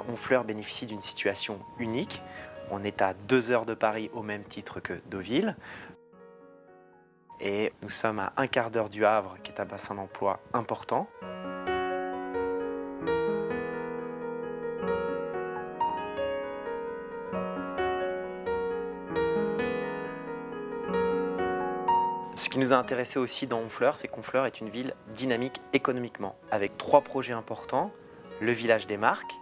Honfleur bénéficie d'une situation unique. On est à 2 heures de Paris au même titre que Deauville. Et nous sommes à 1/4 d'heure du Havre, qui est un bassin d'emploi important. Ce qui nous a intéressé aussi dans Honfleur, c'est qu'Honfleur est une ville dynamique économiquement, avec 3 projets importants: le village des marques,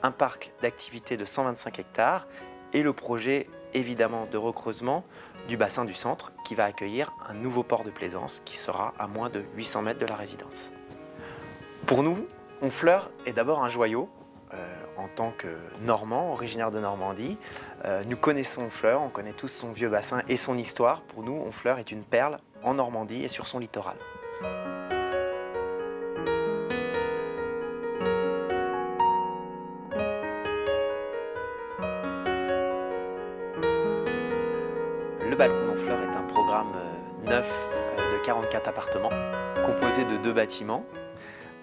un parc d'activités de 125 hectares et le projet évidemment de recreusement du bassin du centre qui va accueillir un nouveau port de plaisance qui sera à moins de 800 mètres de la résidence. Pour nous, Honfleur est d'abord un joyau. En tant que Normands, originaire de Normandie, nous connaissons Honfleur, on connaît tous son vieux bassin et son histoire. Pour nous, Honfleur est une perle en Normandie et sur son littoral. Le balcon d'Honfleur est un programme neuf de 44 appartements, composé de 2 bâtiments,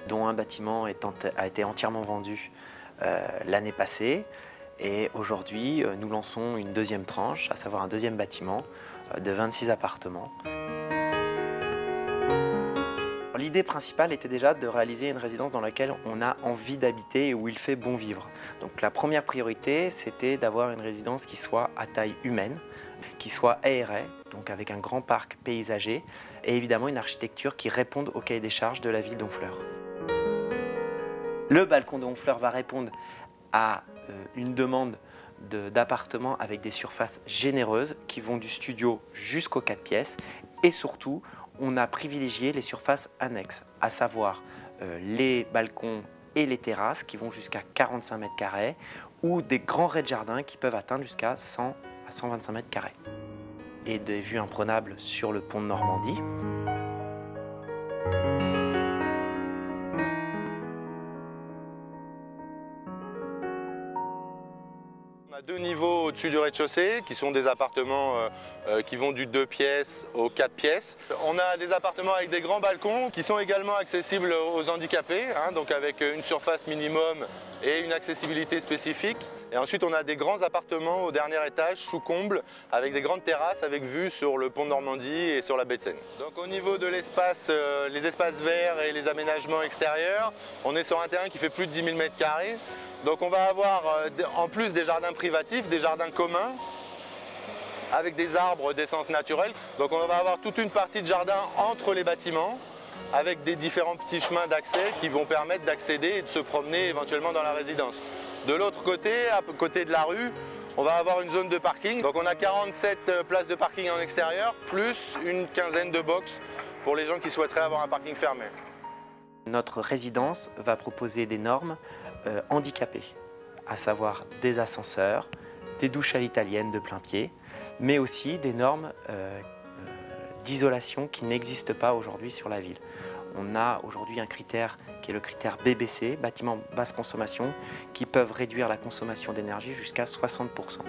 dont un bâtiment a été entièrement vendu l'année passée. Et aujourd'hui, nous lançons une deuxième tranche, à savoir un deuxième bâtiment de 26 appartements. L'idée principale était déjà de réaliser une résidence dans laquelle on a envie d'habiter et où il fait bon vivre. Donc la première priorité, c'était d'avoir une résidence qui soit à taille humaine, qui soit aérée, donc avec un grand parc paysager, et évidemment une architecture qui réponde au cahier des charges de la ville d'Honfleur. Le balcon de Honfleur va répondre à une demande d'appartements avec des surfaces généreuses qui vont du studio jusqu'aux 4 pièces, et surtout on a privilégié les surfaces annexes, à savoir les balcons et les terrasses qui vont jusqu'à 45 mètres carrés ou des grands rez-de-jardin qui peuvent atteindre jusqu'à 100 à 125 mètres carrés. Et des vues imprenables sur le pont de Normandie. On a 2 niveaux au-dessus du rez-de-chaussée qui sont des appartements qui vont du 2 pièces aux 4 pièces. On a des appartements avec des grands balcons qui sont également accessibles aux handicapés, donc avec une surface minimum et une accessibilité spécifique. Et ensuite on a des grands appartements au dernier étage sous comble avec des grandes terrasses avec vue sur le pont de Normandie et sur la baie de Seine. Donc au niveau de l'espace, les espaces verts et les aménagements extérieurs, on est sur un terrain qui fait plus de 10 000 m². Donc on va avoir en plus des jardins privatifs, des jardins communs avec des arbres d'essence naturelle. Donc on va avoir toute une partie de jardin entre les bâtiments avec des différents petits chemins d'accès qui vont permettre d'accéder et de se promener éventuellement dans la résidence. De l'autre côté, à côté de la rue, on va avoir une zone de parking. Donc on a 47 places de parking en extérieur plus une quinzaine de box pour les gens qui souhaiteraient avoir un parking fermé. Notre résidence va proposer des normes handicapées, à savoir des ascenseurs, des douches à l'italienne de plein pied, mais aussi des normes d'isolation qui n'existent pas aujourd'hui sur la ville. On a aujourd'hui un critère qui est le critère BBC, bâtiment basse consommation, qui peuvent réduire la consommation d'énergie jusqu'à 60%.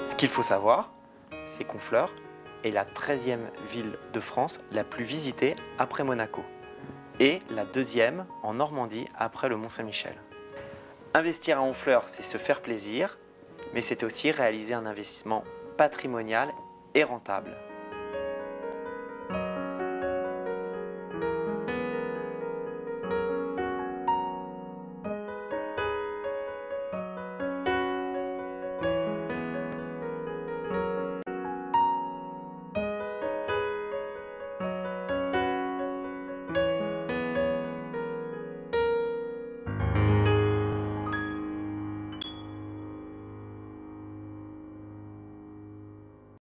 Ce qu'il faut savoir, c'est qu'Honfleur est la 13e ville de France la plus visitée après Monaco et la 2e en Normandie après le Mont-Saint-Michel. Investir à Honfleur, c'est se faire plaisir, mais c'est aussi réaliser un investissement patrimonial et rentable.